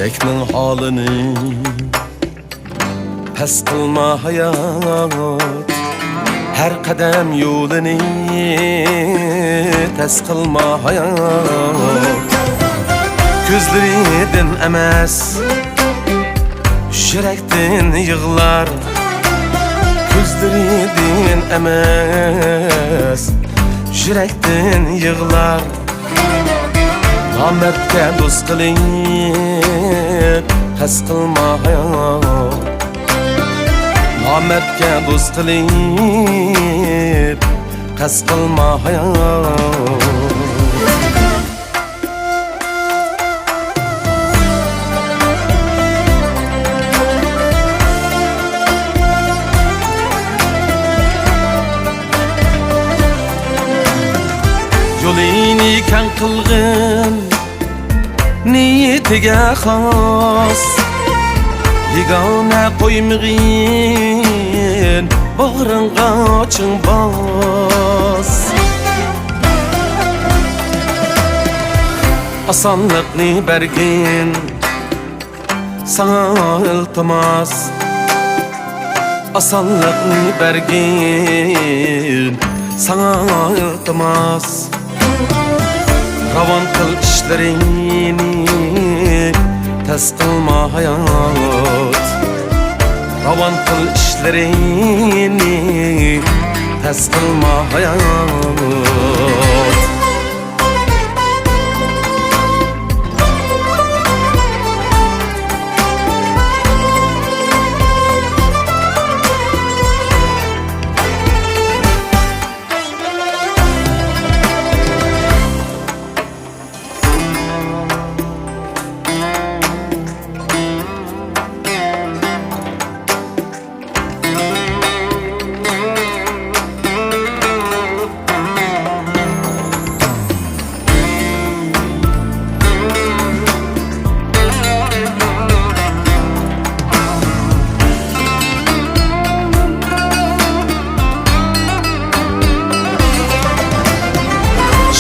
erkeknin halini pes kılma hayat, her kadem yolunu tez kılma hayat. Gözleriden emes, yürekten yığlar. Gözleriden emes, yürekten yığlar. Namertke dost kılıp pes kılma hayat, namertke dost kılıp pes kılma hayat. Yolini kan kılgın niyetiga xos, yegona qo'ymag'in bag'ringga ching bos. Osonlikni bergin sana iltimos, osonlikni bergin sana iltimos. Ravan kıl işlerini tez kılma hayat, ravan kıl işlerini tez kılma hayat.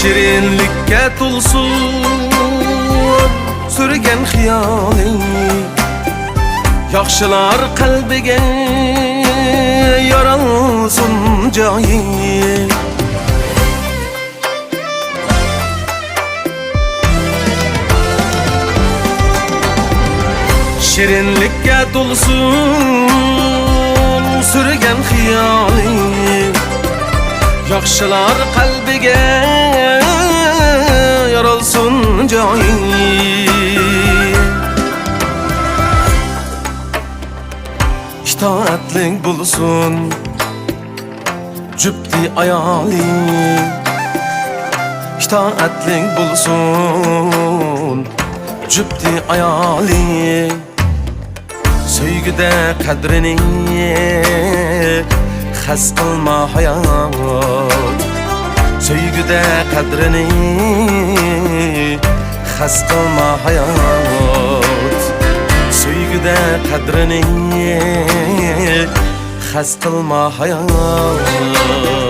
Şirinlikке tulsun sürgen hiyaling, yaxshilar qalbiga yaralsın joyi. Şirinlikке tulsun sürgen hiyaling, yaxshilar qalbiga yaralsın joyi. İtaatlik bulsun cüpti ayaling, itaatlik bulsun cüpti ayaling. Söygüde kadrini xas qilma hayat, söygüde kadrini xas qilma hayat, söygüde kadrini xas qilma hayat.